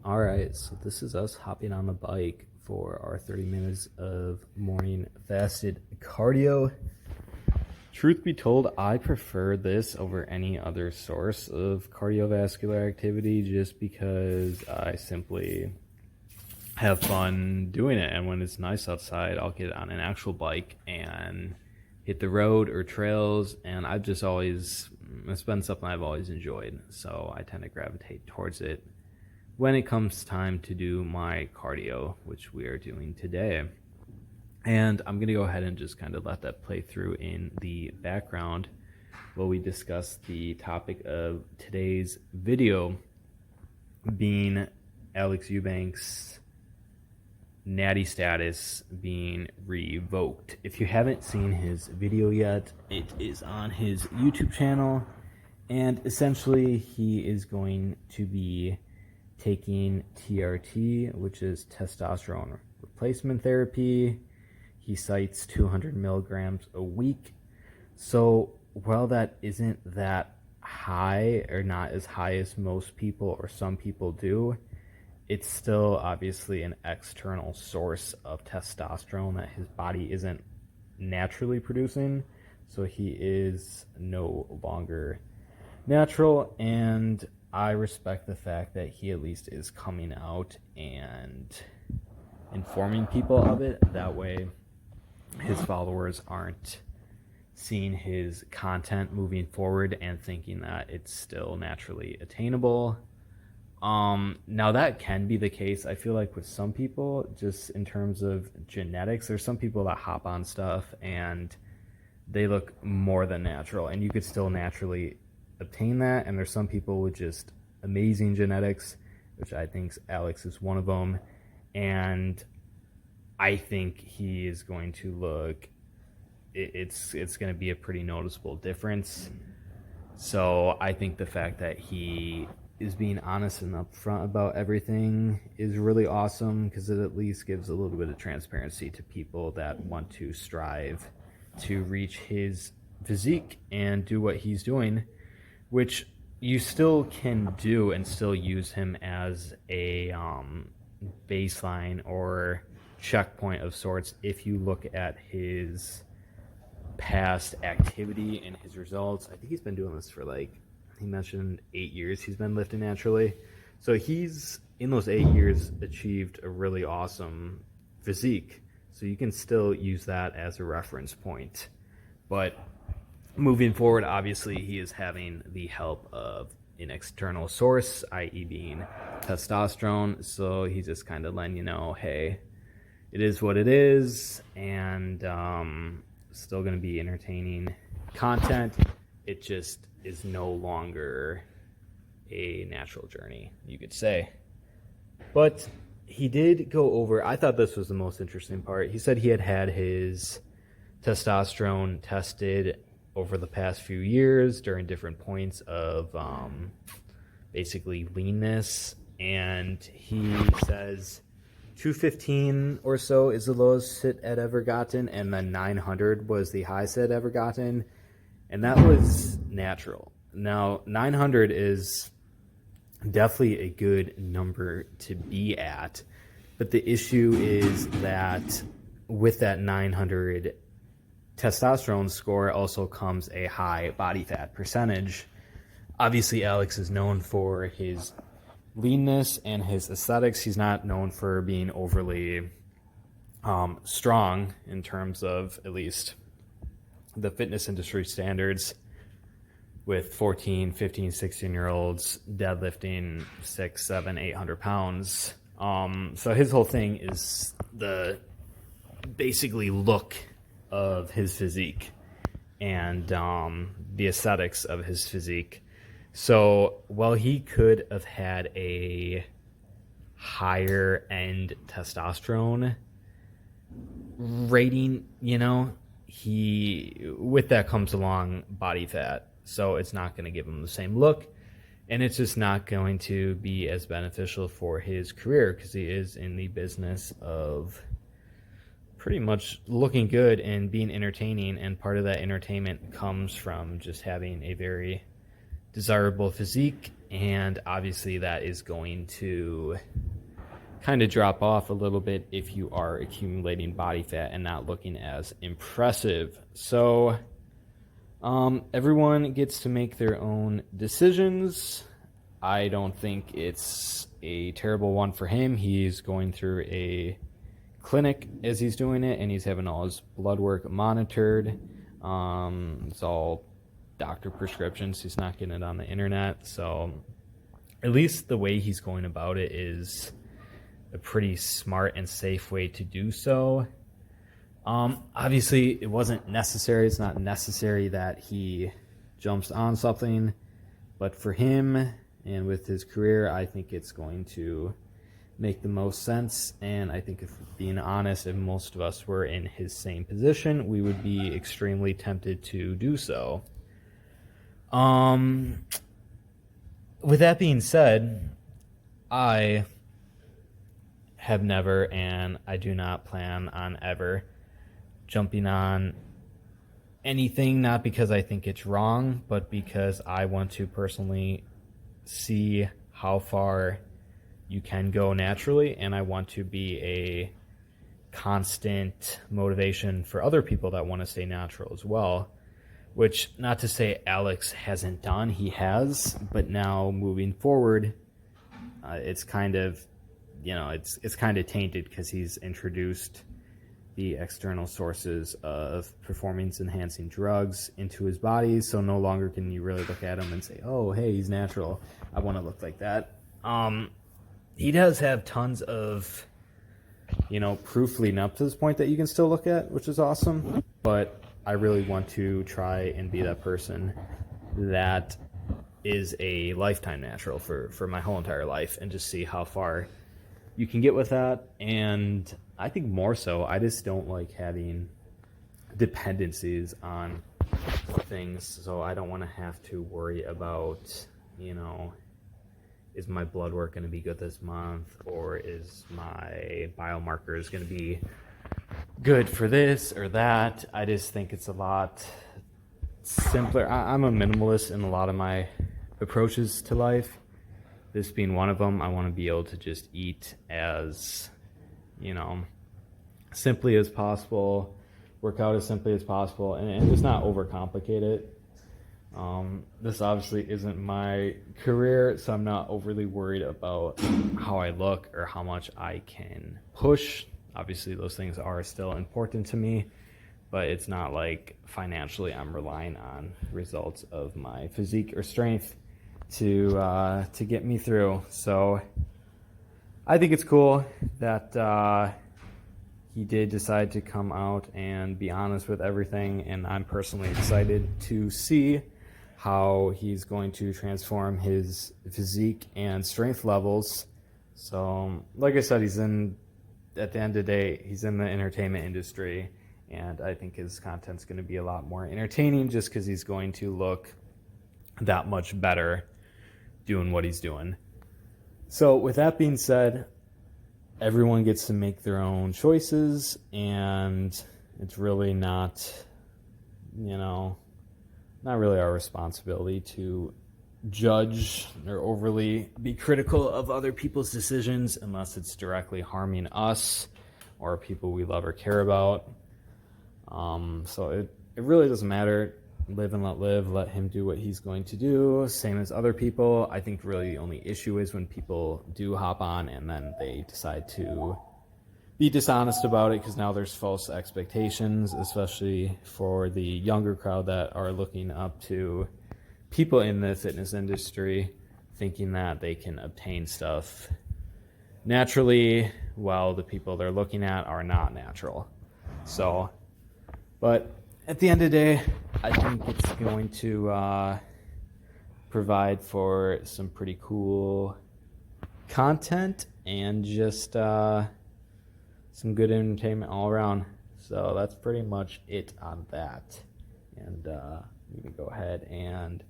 All right, so this is us hopping on the bike for our 30 minutes of morning fasted cardio. Truth be told, I prefer this over any other source of cardiovascular activity just because I simply have fun doing it. And when it's nice outside, I'll get on an actual bike and hit the road or trails. And it's been something I've always enjoyed. So I tend to gravitate towards it when it comes time to do my cardio, which we are doing today. And I'm going to go ahead and just kind of let that play through in the background while we discuss the topic of today's video being Alex Eubanks' natty status being revoked. If you haven't seen his video yet, it is on his YouTube channel, and essentially he is going to be taking TRT, which is testosterone replacement therapy. He cites 200 milligrams a week. So while that isn't that high, or not as high as most people or some people do, it's still obviously an external source of testosterone that his body isn't naturally producing. So he is no longer natural, and I respect the fact that he at least is coming out and informing people of it. That way his followers aren't seeing his content moving forward and thinking that it's still naturally attainable. Now that can be the case, I feel like, with some people, just in terms of genetics. There's some people that hop on stuff and they look more than natural, and you could still naturally obtain that. And there's some people with just amazing genetics, which I think Alex is one of them. And I think he is going to look, it's going to be a pretty noticeable difference. So I think the fact that he is being honest and upfront about everything is really awesome, because it at least gives a little bit of transparency to people that want to strive to reach his physique and do what he's doing, which you still can do and still use him as a baseline or checkpoint of sorts if you look at his past activity and his results. I think he's been doing this for, like, he mentioned 8 years he's been lifting naturally. So he's, in those 8 years, achieved a really awesome physique. So you can still use that as a reference point. But moving forward, obviously, he is having the help of an external source, i.e. being testosterone. So he's just kind of letting you know, hey, it is what it is, and still going to be entertaining content. It just is no longer a natural journey, you could say. But he did go over, I thought this was the most interesting part. He said he had his testosterone tested over the past few years during different points of basically leanness, and he says 215 or so is the lowest it had ever gotten, and then 900 was the highest it had ever gotten, and that was natural. Now 900 is definitely a good number to be at, but the issue is that with that 900 testosterone score also comes a high body fat percentage. Obviously, Alex is known for his leanness and his aesthetics. He's not known for being overly strong in terms of, at least, the fitness industry standards, with 14, 15, 16-year-olds deadlifting 600, 700, 800 pounds. So his whole thing is the basically look of his physique and the aesthetics of his physique. So while he could have had a higher end testosterone rating, he, with that comes along body fat. So it's not going to give him the same look, and it's just not going to be as beneficial for his career, because he is in the business of pretty much looking good and being entertaining, and part of that entertainment comes from just having a very desirable physique, and obviously that is going to kind of drop off a little bit if you are accumulating body fat and not looking as impressive. So everyone gets to make their own decisions. I don't think it's a terrible one for him. He's going through a clinic as he's doing it, and he's having all his blood work monitored. It's all doctor prescriptions. He's not getting it on the internet. So at least the way he's going about it is a pretty smart and safe way to do so. Obviously, it wasn't necessary. It's not necessary that he jumps on something. But for him and with his career, I think it's going to make the most sense. And I think, if being honest, if most of us were in his same position, we would be extremely tempted to do so. With that being said, I have never, and I do not plan on ever, jumping on anything, not because I think it's wrong, but because I want to personally see how far you can go naturally, and I want to be a constant motivation for other people that want to stay natural as well. Which, not to say Alex hasn't done, he has, but now moving forward, it's kind of, it's kind of tainted, because he's introduced the external sources of performance-enhancing drugs into his body, so no longer can you really look at him and say, oh, hey, he's natural, I want to look like that. He does have tons of, proof leading up to this point that you can still look at, which is awesome, but I really want to try and be that person that is a lifetime natural for my whole entire life, and just see how far you can get with that. And I think more so, I just don't like having dependencies on things, so I don't want to have to worry about, is my blood work going to be good this month, or is my biomarkers going to be good for this or that. I just think it's a lot simpler. I'm a minimalist in a lot of my approaches to life, this being one of them. I want to be able to just eat as, simply as possible, work out as simply as possible, and just not overcomplicate it. This obviously isn't my career, so I'm not overly worried about how I look or how much I can push. Obviously, those things are still important to me, but it's not like financially I'm relying on results of my physique or strength to get me through. So I think it's cool that he did decide to come out and be honest with everything, and I'm personally excited to see how he's going to transform his physique and strength levels. So, like I said, at the end of the day, he's in the entertainment industry, and I think his content's going to be a lot more entertaining, just because he's going to look that much better doing what he's doing. So with that being said, everyone gets to make their own choices, and it's really not really our responsibility to judge or overly be critical of other people's decisions unless it's directly harming us or people we love or care about. So it really doesn't matter. Live and let live. Let him do what he's going to do, same as other people. I think really the only issue is when people do hop on and then they decide to be dishonest about it, because now there's false expectations, especially for the younger crowd that are looking up to people in the fitness industry, thinking that they can obtain stuff naturally while the people they're looking at are not natural. So, but at the end of the day, I think it's going to provide for some pretty cool content and just some good entertainment all around. So that's pretty much it on that. And I'm going to go ahead and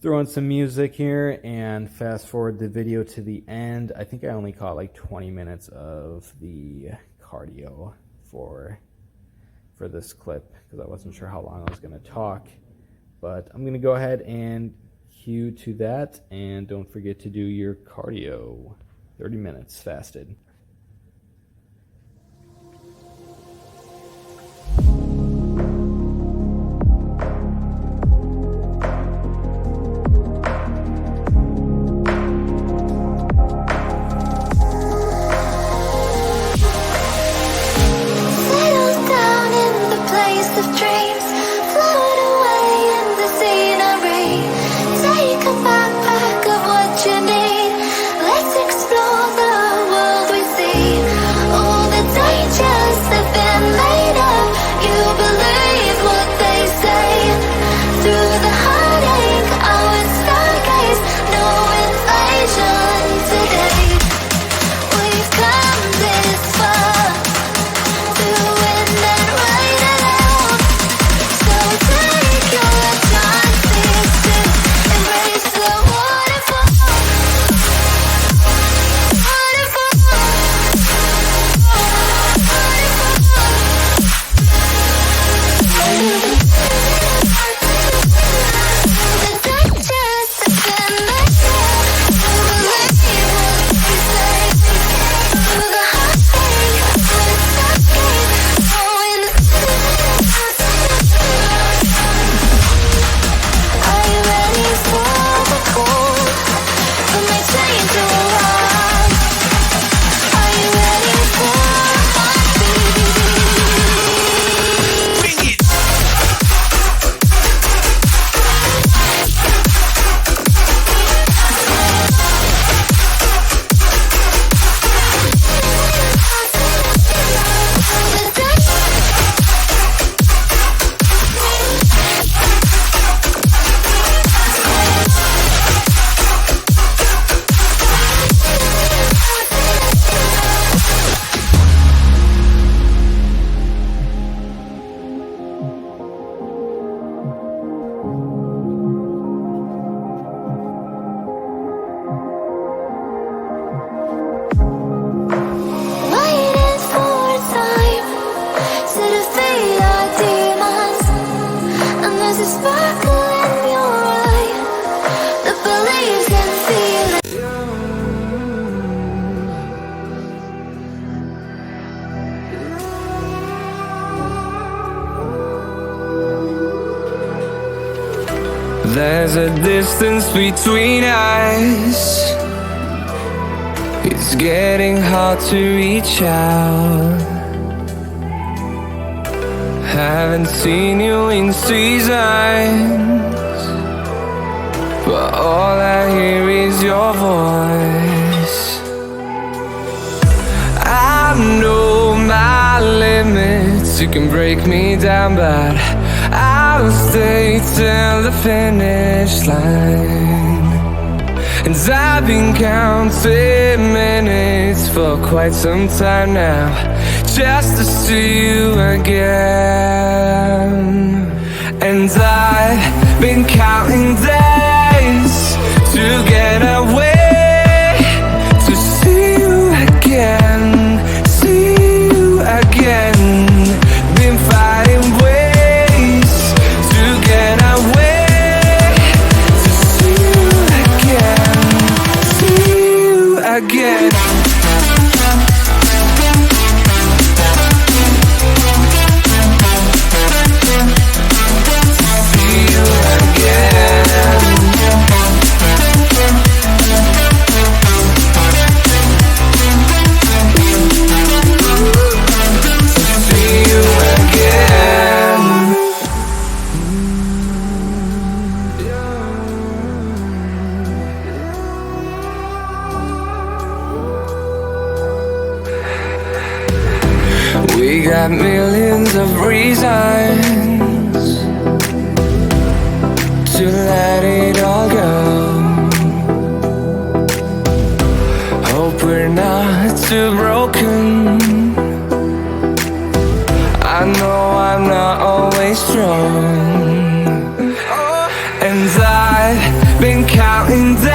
throw in some music here and fast forward the video to the end. I think I only caught like 20 minutes of the cardio for this clip because I wasn't sure how long I was going to talk. But I'm going to go ahead and cue to that, and don't forget to do your cardio. 30 minutes fasted. There's a distance between us. It's getting hard to reach out. Haven't seen you in seasons, but all I hear is your voice. I know my limits, you can break me down, but I'll stay till the finish line. And I've been counting minutes for quite some time now, just to see you again. And I've been counting days to get away, to see you again, see you again. Been fighting ways to get away, to see you again, see you again. reasons to let it all go. Hope we're not too broken. I know I'm not always strong, and I've been counting down